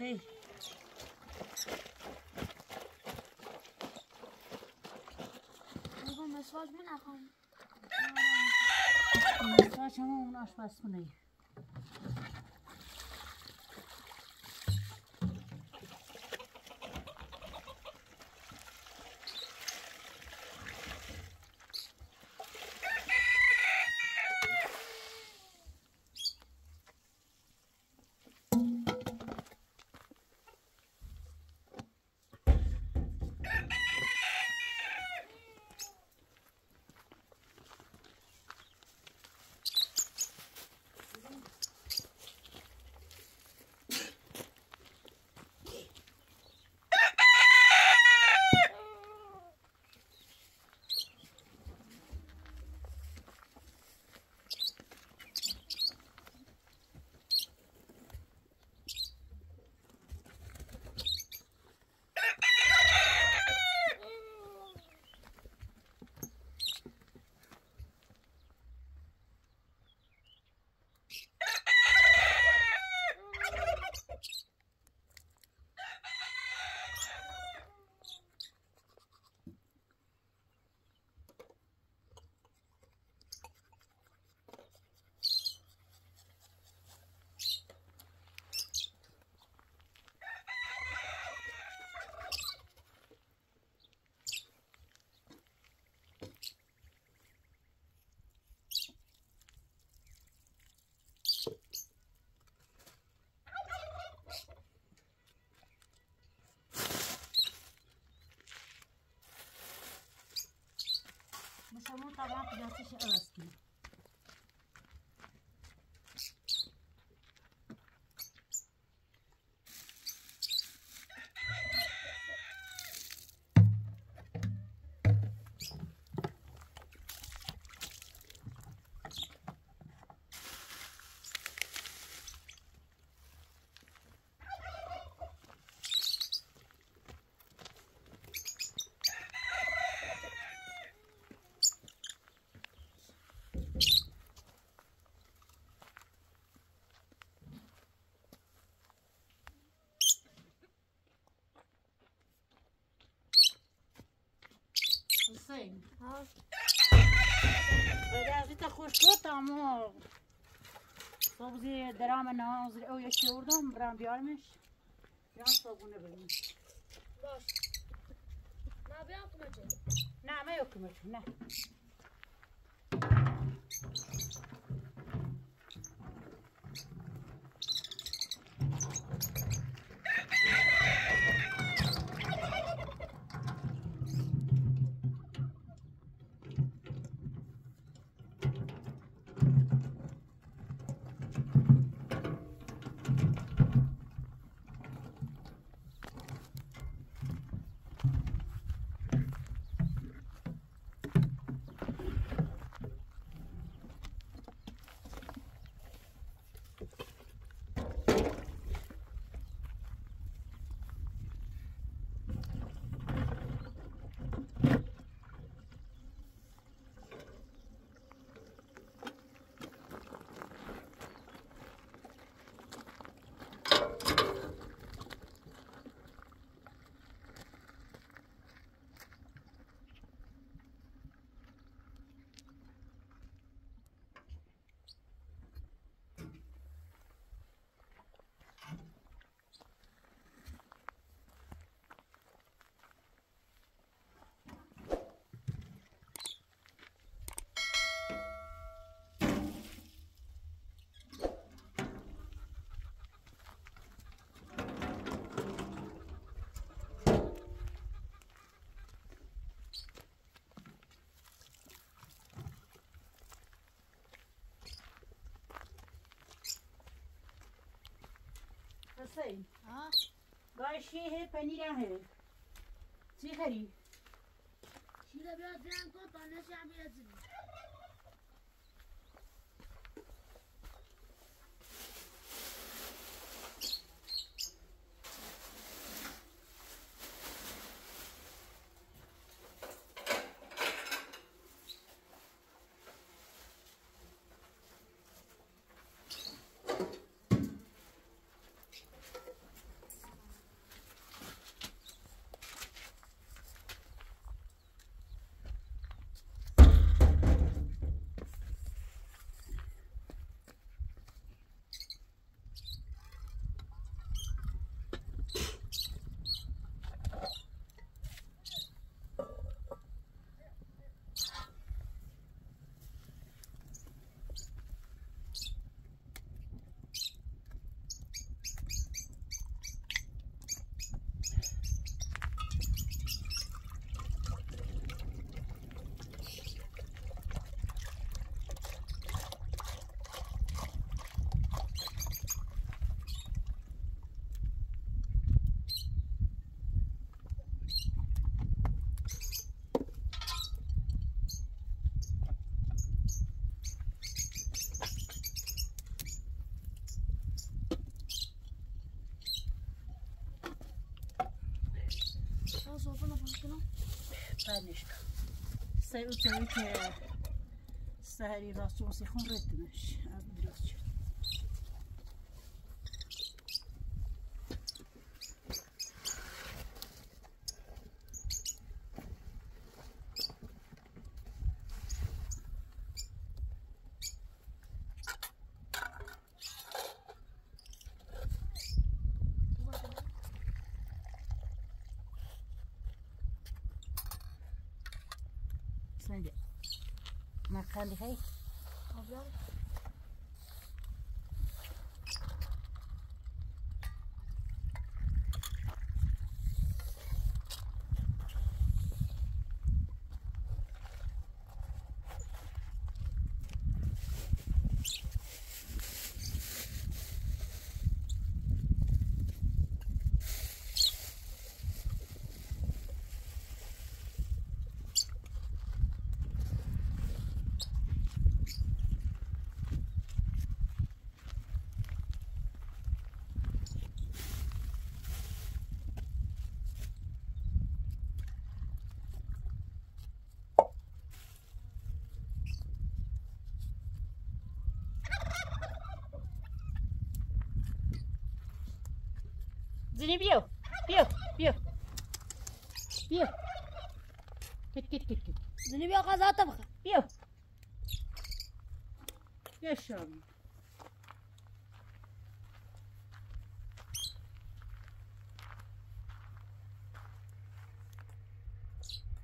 خیلی مسواک من نخوام مسواک هم اون آشپزخونه شما طبعا قیاسش عوض کنید حسین ها بدازیت خوش کن تمام صبحی درام نازر او یکی اردم برام بیارمش یا صبحونه ببین باش نه بیام کمچه نه ما یکمش نه حسین ها گایشی ہے پنیر ہے چی خری شیله بیاد زن کن تا نشی هم بیاد زن صوفنا فلسطين بعدش سوي که سهری راست و سیخون ردمش از درست شد سنجا ما خلي هاي أبيض زيني بيو بيو بيو بيو كت كت كت كت زيني بيا غازات طبخة بيو يا شام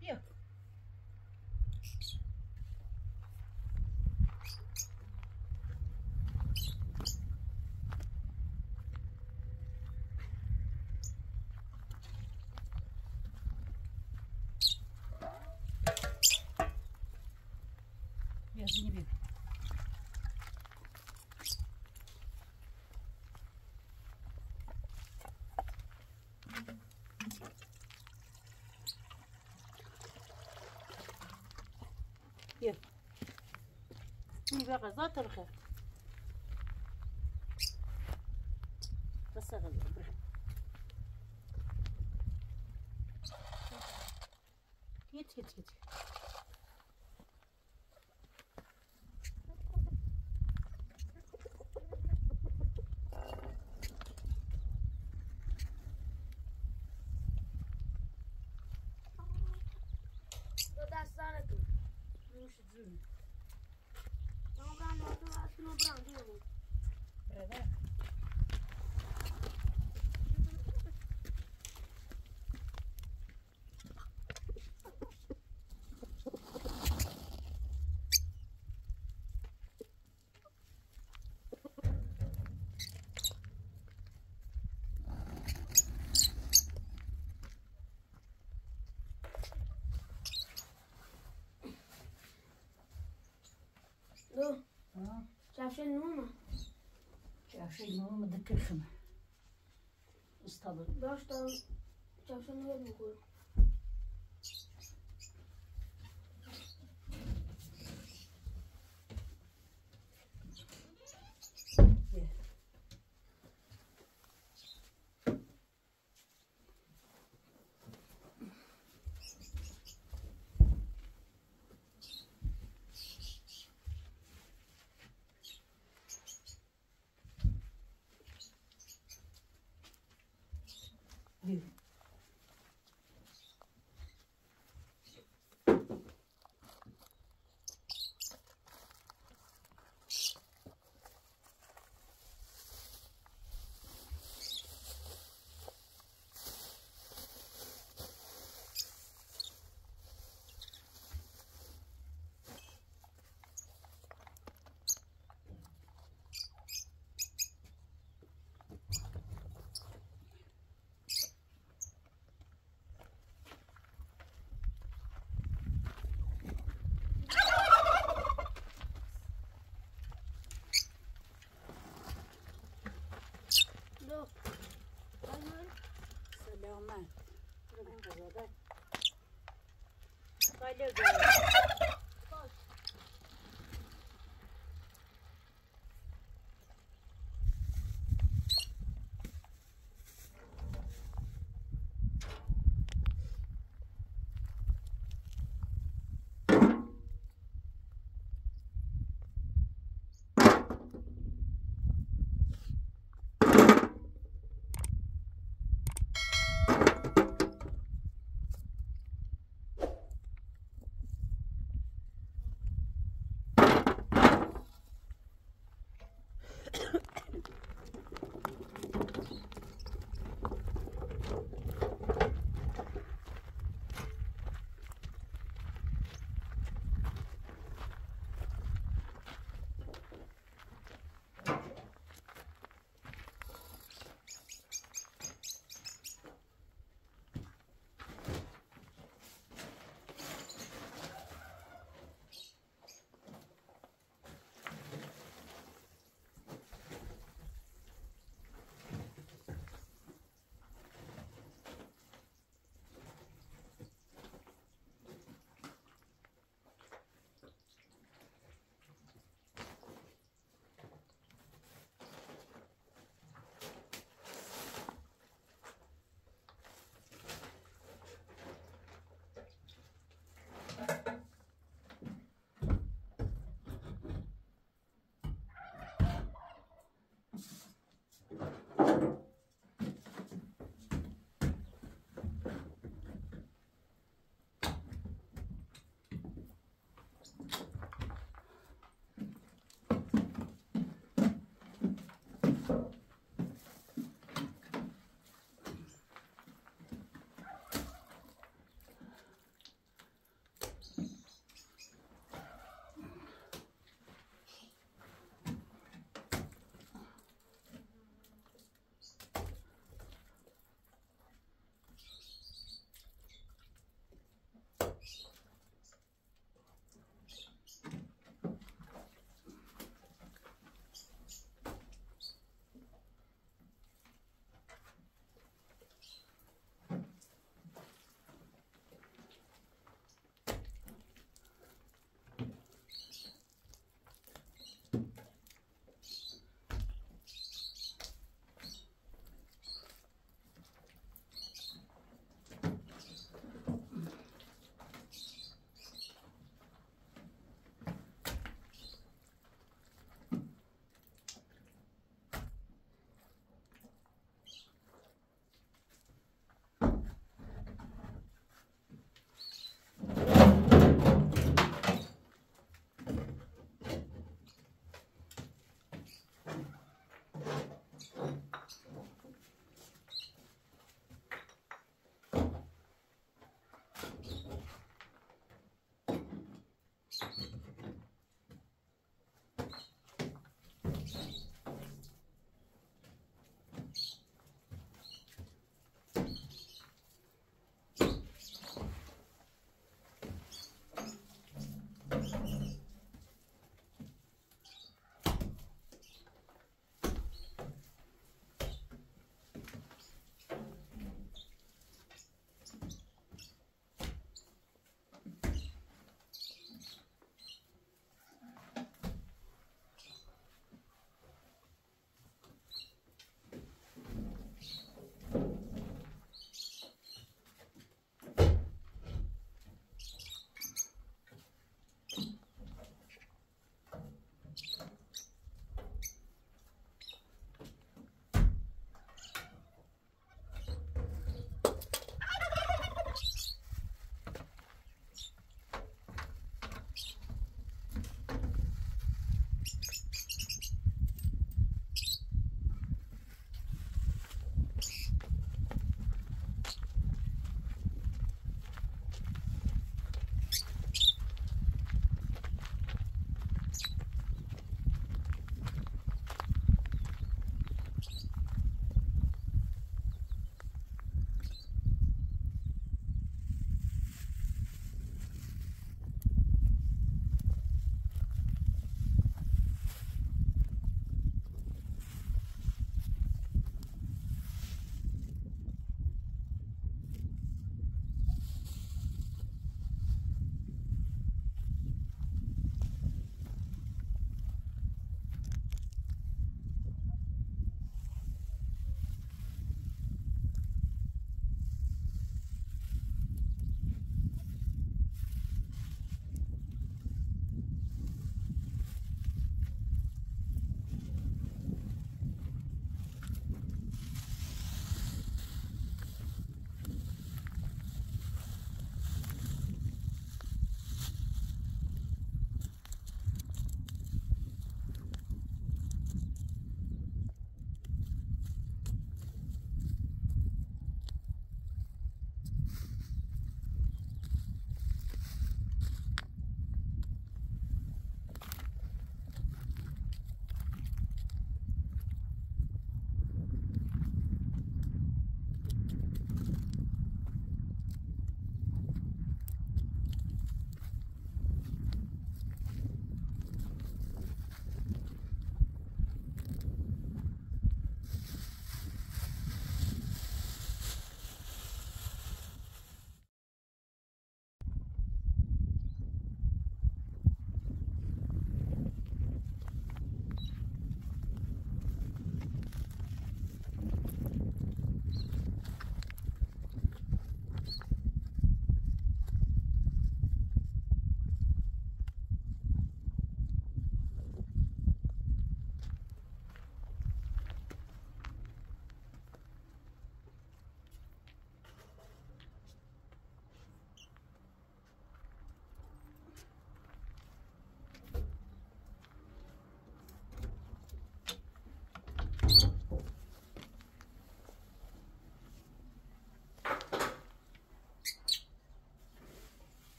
بيو يا زيني بيو بيو زيني بيو غزات الخير بس غزات يت يت يت دو دستانك روش زون ما كان وقت اسمه براندو برادر دو اه شاف شو النومة شاف شيء ما متذكر خمه استاذ باش طال شاف شو النومة بقول بيو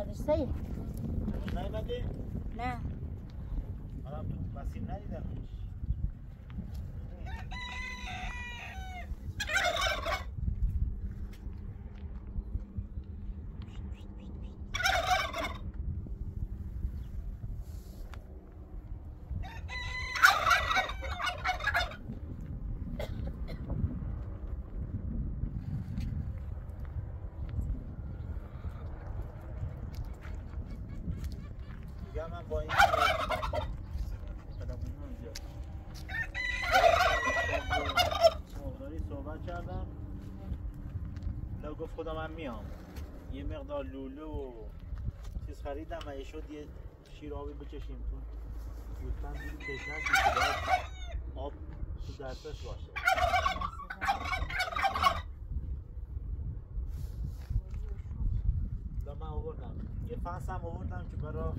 مدرسه نیومدی؟ نه منم تو مسیر ندیدم. حالا من با این مقداری صحبت کردم لا گفت خدا من میام یه مقدار لولو و چیز خریدم و شد یه شیر آبی بکشیم تو لطفاً دیدی تشنه که باید آب تو دستش باشه لا من آوردم یه فنس هم آوردم که برای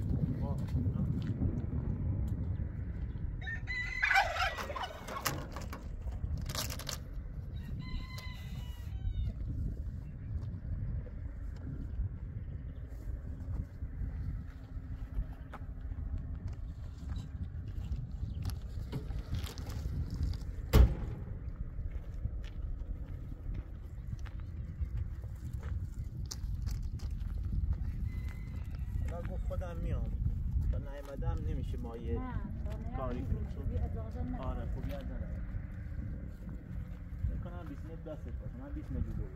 خودم میام تا نیومدم نمیشه ما یه کاری کنیم آره خوبی از دارم میکنم 20 متر دستت باشه من 20 متر بود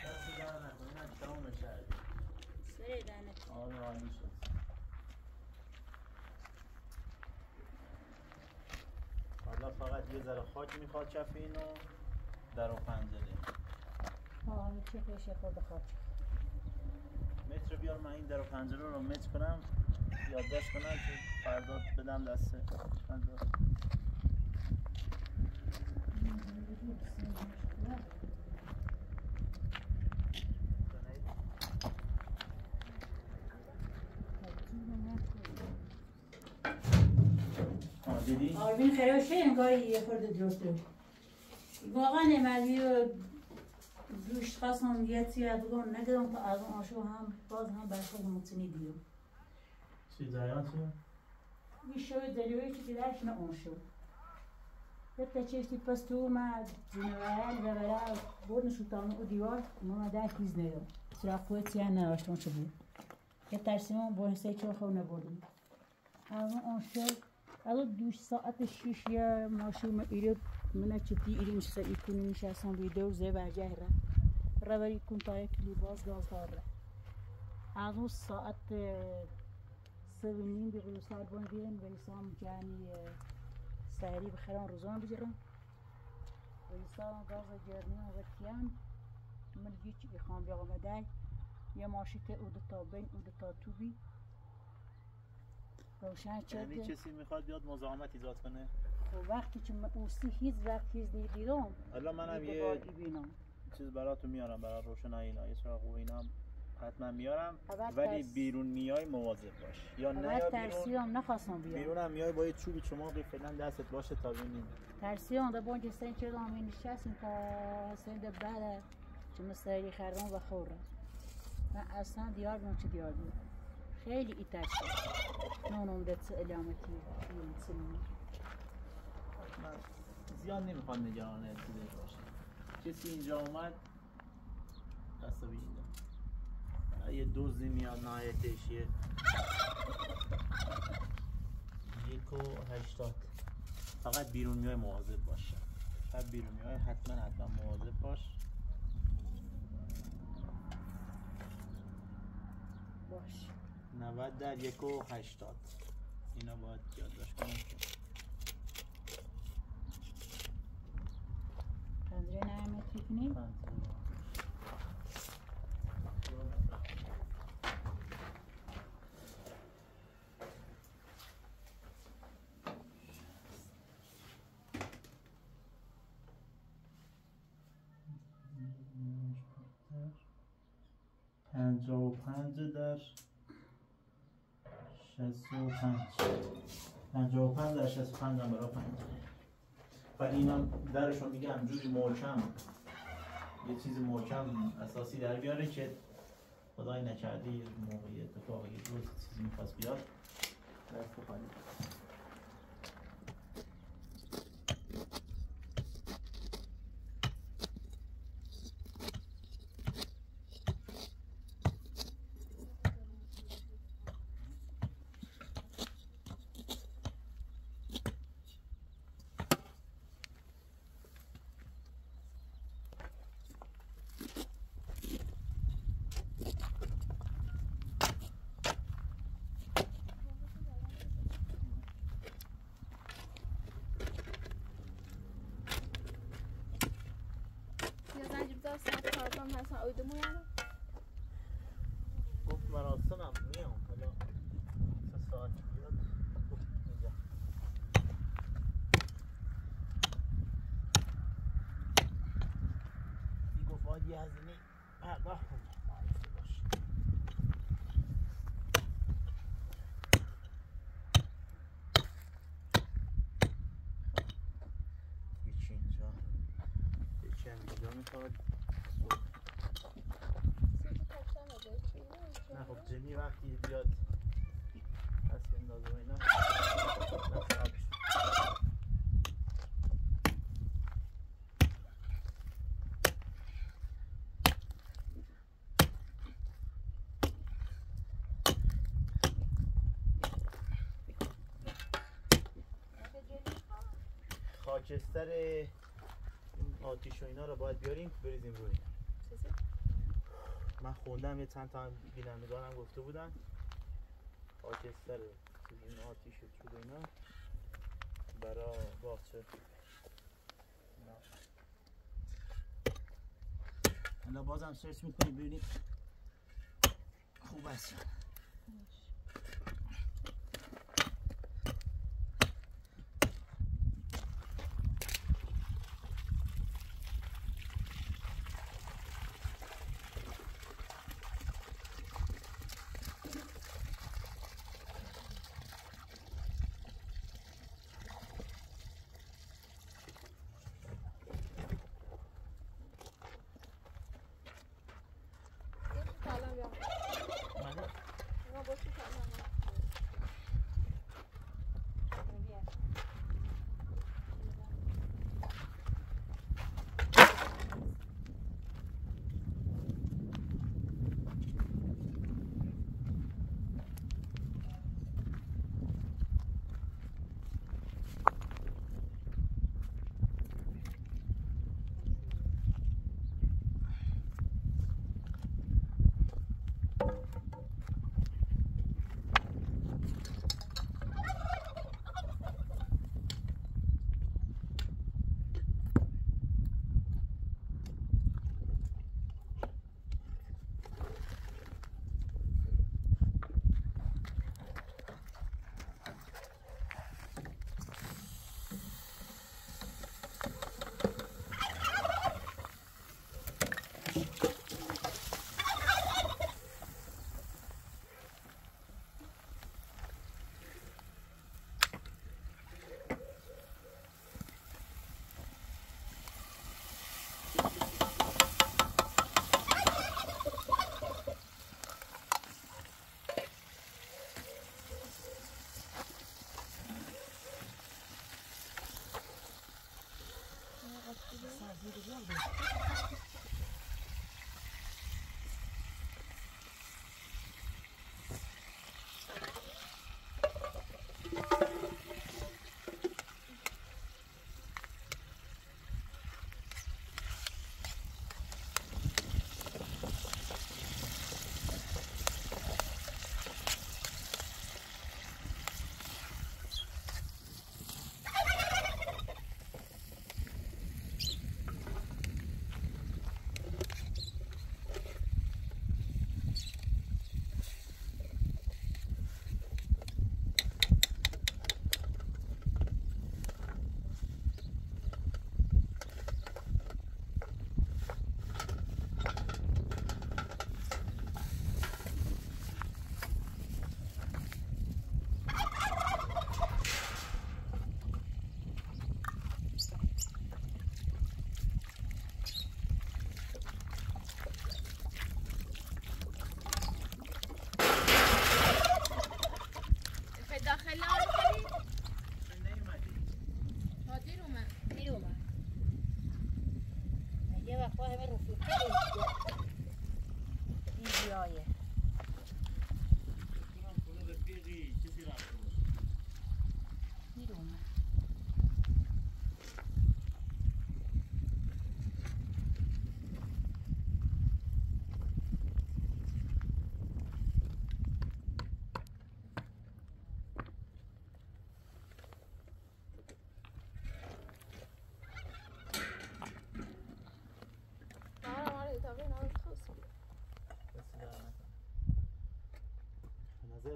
دست دارم نکنیم تمام شد سری دانه آره عالی شد حالا فقط یه ذره خاک میخواد کف اینو در و پنجره چه پیشه خود خاک متر بیار من این در و پنجره رو متر کنم یادداشت کنم که فردا بدم دست دیدی؟ آربین خیلی انگاری یه خورده درسته واقعا نمردی و روش خواستم یه تیاد بگم نگرم تا از اون آشو هم باز هم برخواد مطمئنی دیدم چی جریان چیه؟ یه شوی دلیوری که درش نه اون شو حتی چشتی پس تو اومد جنوال و برا بردنشو تانو و دیوار ما در کیز نیدم سراغ خود سیان نداشتم چه بود یه ترسیمون با حسه چه خود نبردم از اون آشو الان 2 ساعت 6 یا ماشین ایراد من چتی ایرین سه ایکونی نشستم ویدیو زی برجه را بری کنتای کلی باز گاز داره از اون ساعت 7 نیم به ساعت بان بیرن ولی سام جانی سهری بخیران روزان بجرم ولی سام گاز جرنی و وقتیان من هیچ بخوام بیام بدای یه ماشین اود تا بین اود تا تو بی روشن شد یعنی کسی میخواد بیاد مزاحمت ایجاد کنه خب وقتی که من اوسی هیچ وقت هیچ دیدم حالا منم یه چیز براتون میارم برای روشنایی اینا یه سراغ و اینا حتما میارم ولی بیرون میای مواظب باش یا نه یا ترسیام نخواستم بیام بیرونم میای با یه چوبی چماقی فعلا دستت باشه تا ببینیم ترسیام ده بونج سن چردم این نشستیم تا سن ده بعد که مستری خردم و خوره من اصلا دیار بیام چه دیار بیام خیلی ای ترسیم نونم ده علامتی بیام سنی من زیاد نمیخواد نگران چیزش باشه کسی اینجا اومد دست بگیره یه دوزی میاد نهایتش یه 1.80 فقط بیرون میای مواظب باش شب بیرون میای حتما مواظب باش باش 90 در 1.80 اینا باید یادداشت کنم پنجره نرمه تیکنی 55 در 65 55 در 65 هم برای پنجره و اینا درشون میگه همجوری محکم یه چیز محکم اساسی در بیاره که خدای نکرده یه موقعی اتفاقی یه روز چیزی میخواست بیاد دست خالی uyudu mu yani? گفت مراسمم میام حالا 3 ساعت بیاد گفت اینجا دی گفت باید یه هزینه پرداخت کنم معرفی باشه هیچ اینجا هیچی هم اینجا میخواد نه خب جمی وقتی بیاد پس بندازه و اینا نصاب خاکستر این آتیش و اینا رو باید بیاریم بریزیم روی من خوندم یه چند تا بینندگانم گفته بودن خاکستر این آتیش و چوب اینا برای باغچه حالا بازم سرچ میکنیم ببینیم خوب است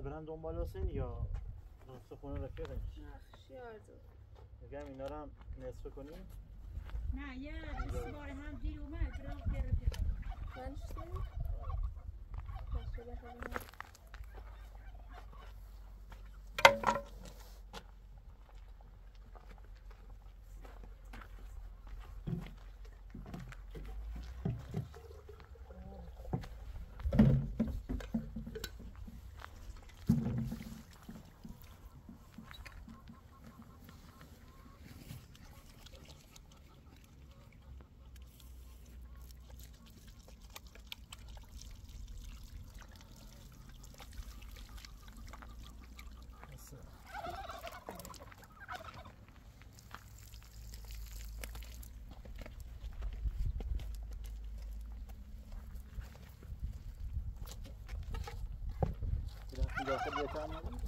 برن دنبال حسین یا نصف خونه رفیقش؟ نخشی آرزو میگم اینا رو هم نصف کنیم؟ نه یه بار هم دیر اومد برام گرفت. من شدیم؟ مشکل خیلی داخل بهتر نبود؟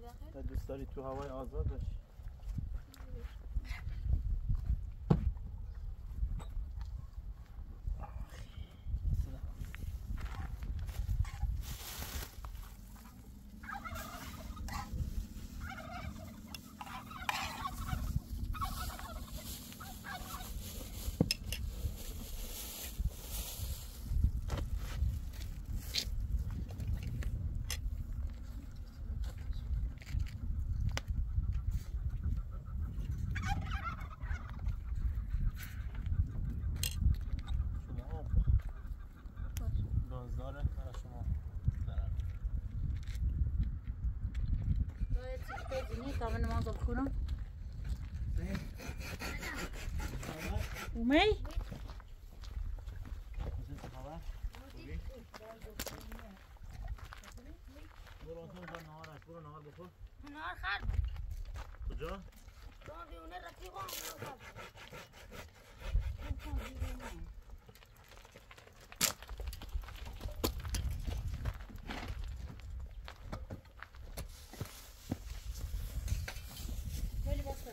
داخل؟ دوست داری تو هوای آزاد باشی؟ بازداره برای شما دارم. بدونی تا من نماز بخونم اومی؟ برو اون بر نهارش برو نهار بخور نهار خرد کجا؟ شما بیونه رفیقم نهار خرد خیلی بسته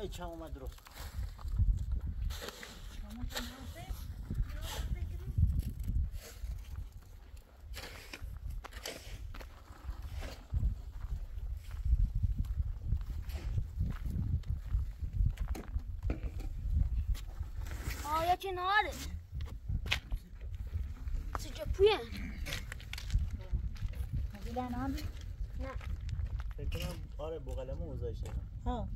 لایچ هم اومد درست یکی نهاره چه پویه مگه نام نه فکر کنم آره بغلمو گذاشتم ها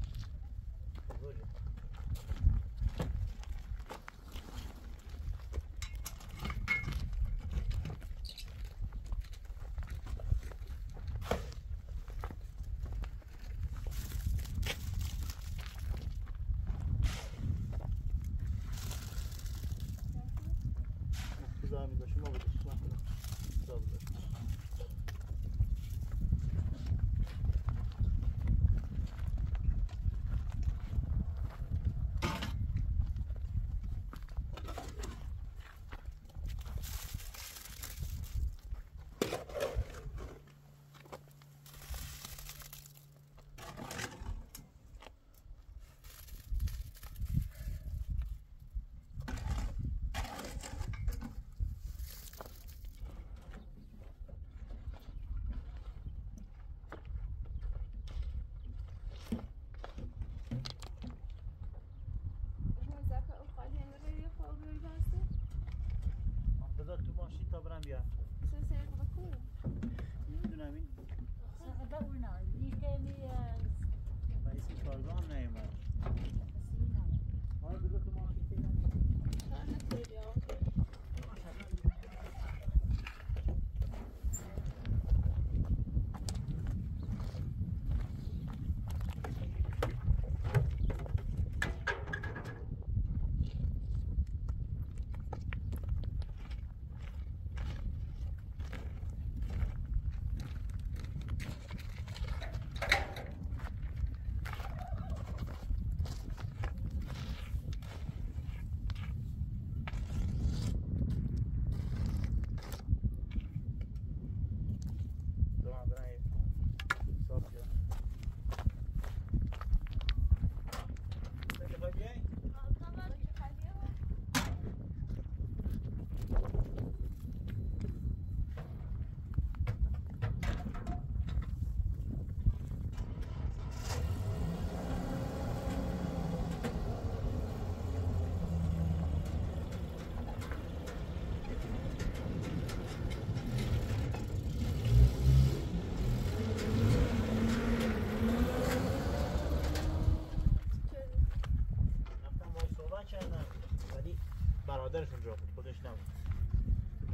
برادرشون جا بود خودش نبود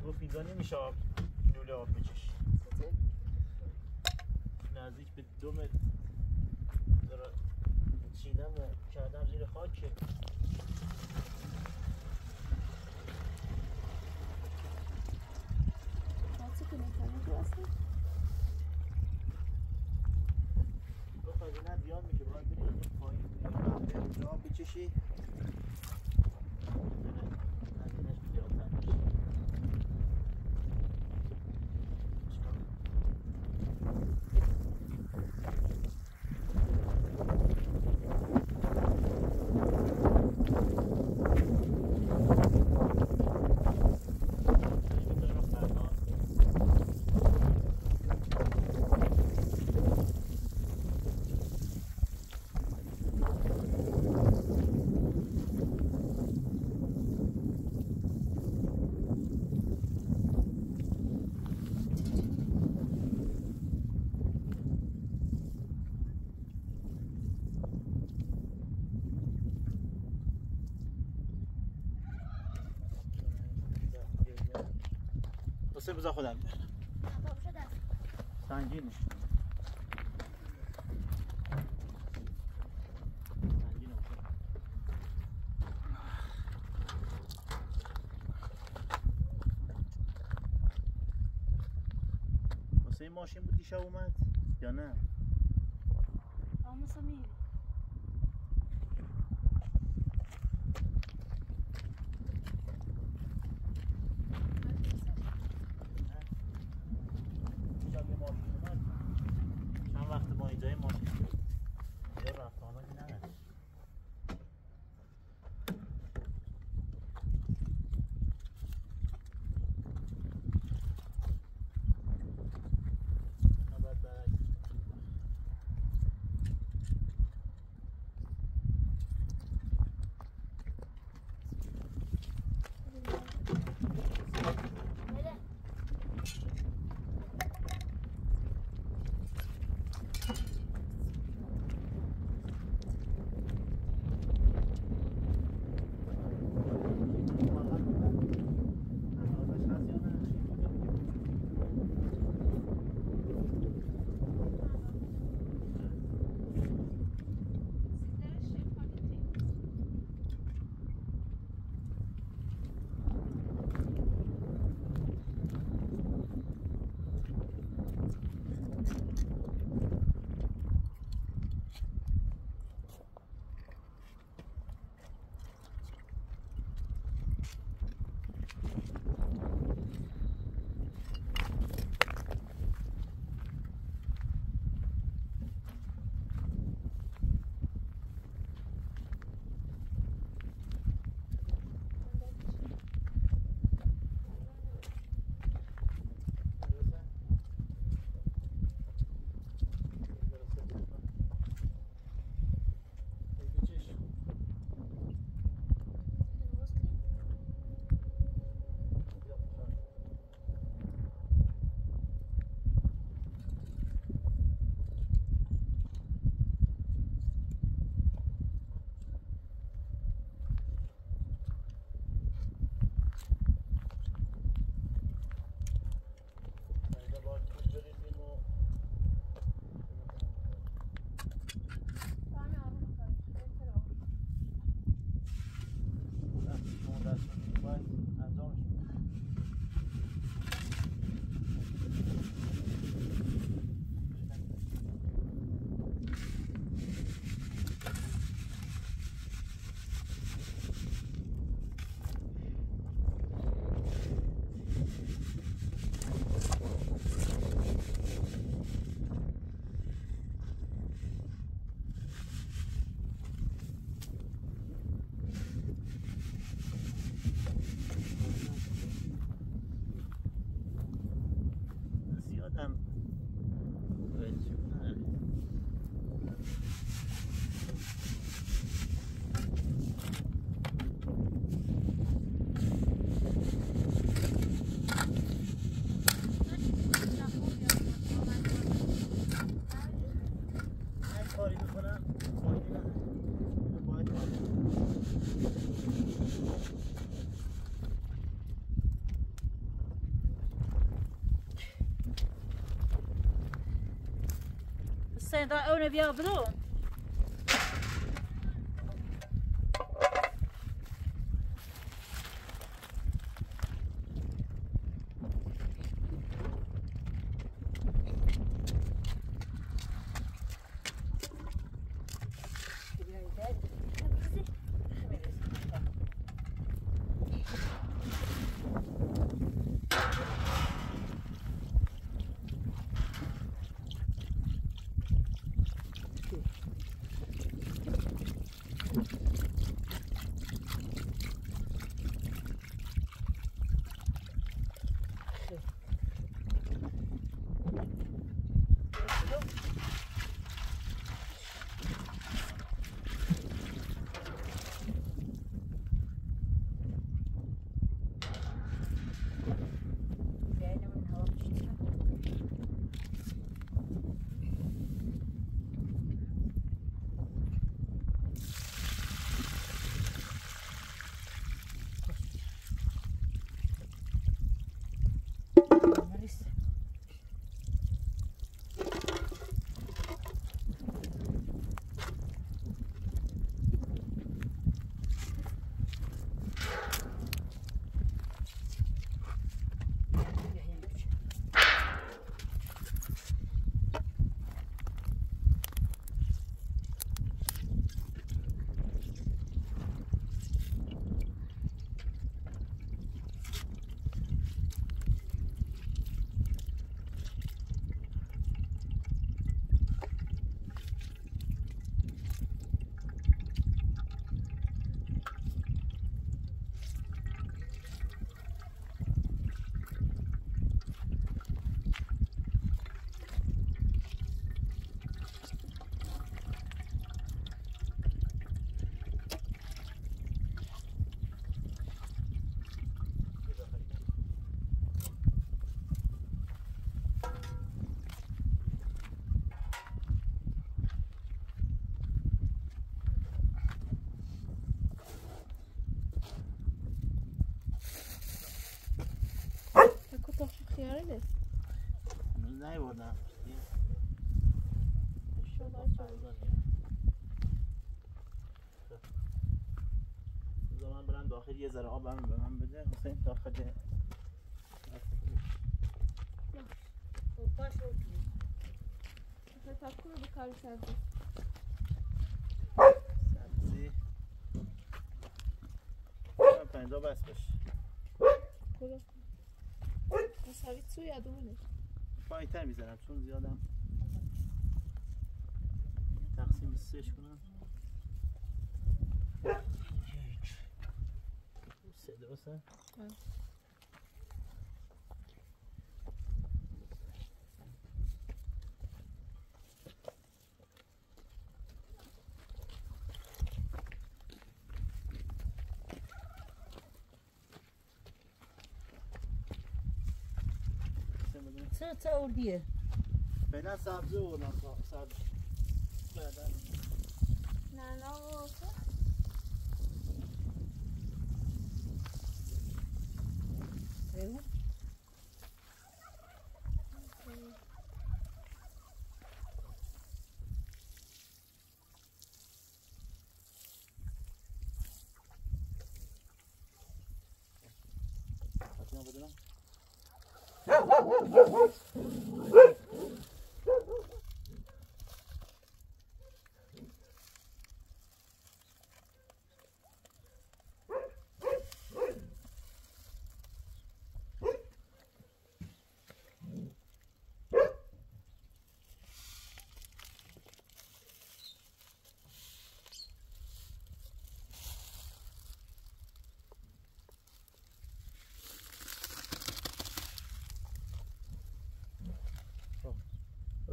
گفت اینجا نمیشه لوله آب بچش نزدیک به 2 متر چیدم و کردم زیر خاک گفت از اینه بیان میگه باید بریم پایین آب بچشی بذار خودم بیارم سنگینه واسه این ماشین بود دیشب اومد یا نه؟ اما سمیر سندا اون بیا بدون خیاره نیست هنوز نیوردم بذار من برم داخل یه ذره آب به من بده حسین داخل تکو رو بکاری سبزی پنجا بس باش کدوم مساوی تو یادونه پایین‌تر میزنم چون زیادم تقسیم 3 کنم 3 درسته؟ چه اردیه؟ فعلا سبزی بودم سبزی بعدا نه ایوه بدونم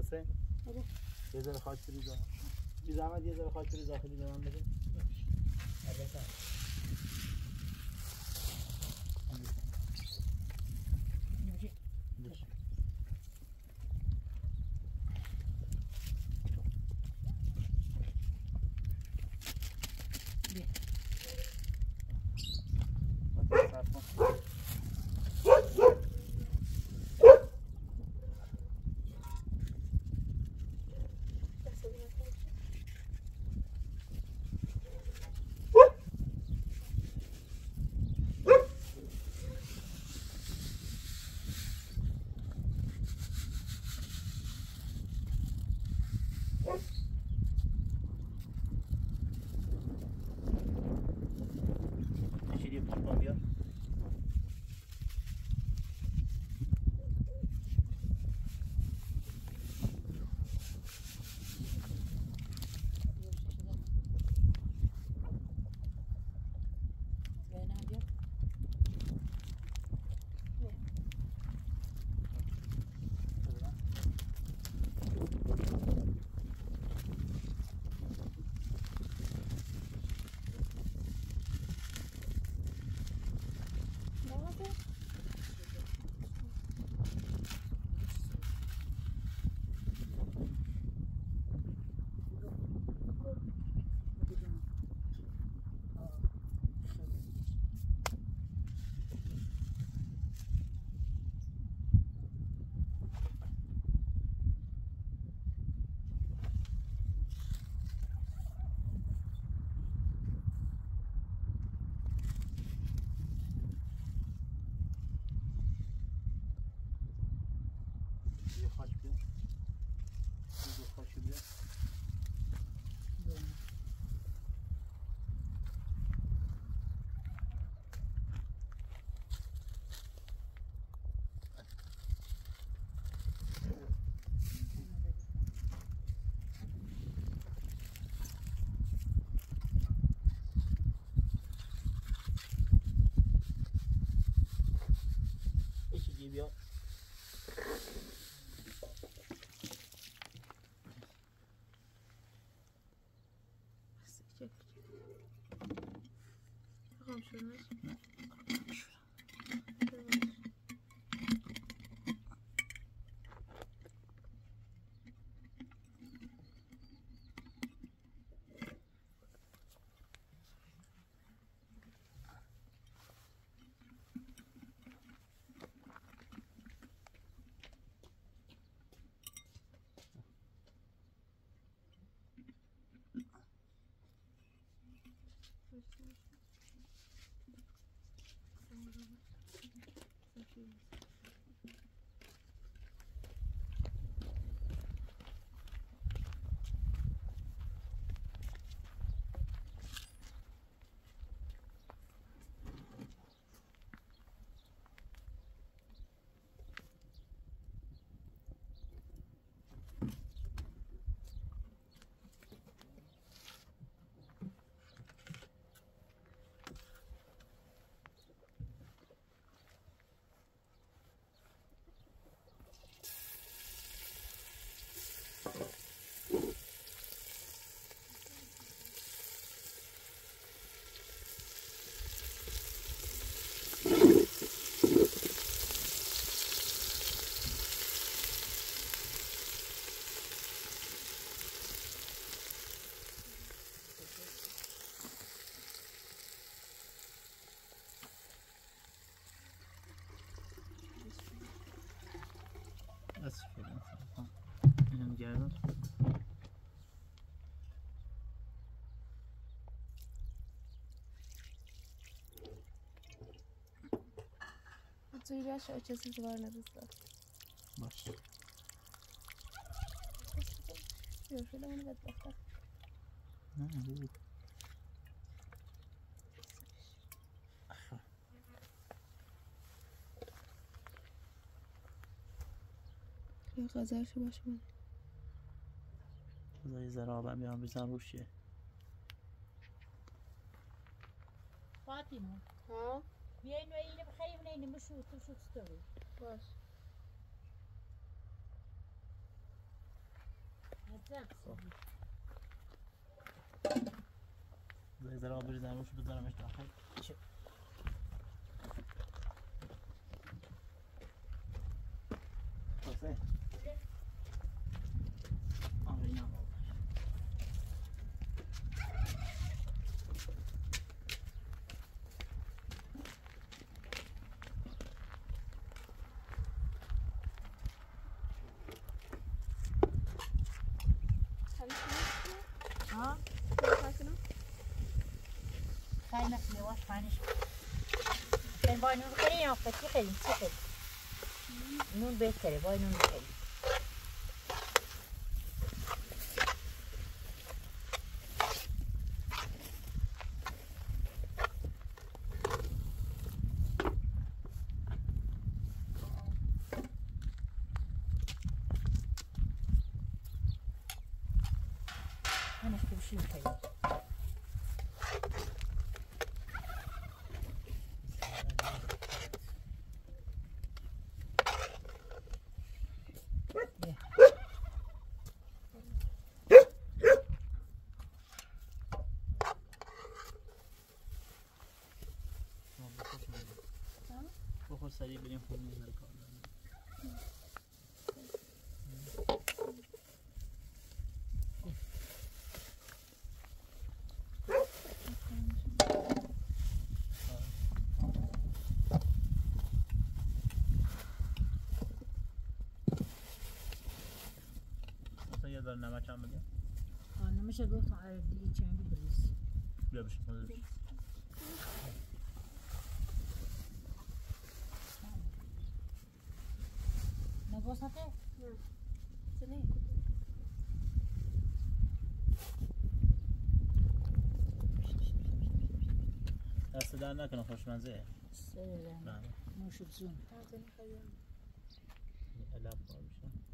حسین یه ذره خاک بریز بی زحمت یه ذره خاک بریز داخلی به من بده خاک بیا دو خاک بیا بیا Zuyla şu açısı var ne bizde. باش Yok şöyle onu bedbakta. نه بگو یا غذاشو باش من. بذار ذره آب بیارم بزنم روش چیه فاطمه Ha? بیاین و اینو بخریم و اینو مشو تو شو تستوي Baş. بذار ذره آب بریزم روش بزنمش داخل چه حسین آمینم ها خیلی نخیه واش پانیش این بای نون بخیری یا چی خیلی چی خیلی نون بهتره بای نون بخیری همش بشیم خیلی بخور سریع بریم خونه ذره کار دارم مثلا یه ذره نمک هم بده نمیشه گفتم دیگه چنگی بریز بیا بشه نباسته زنی دست در نکنه خوشمزه. سلام. نوش جون. زنی خیلی لب بار میشه.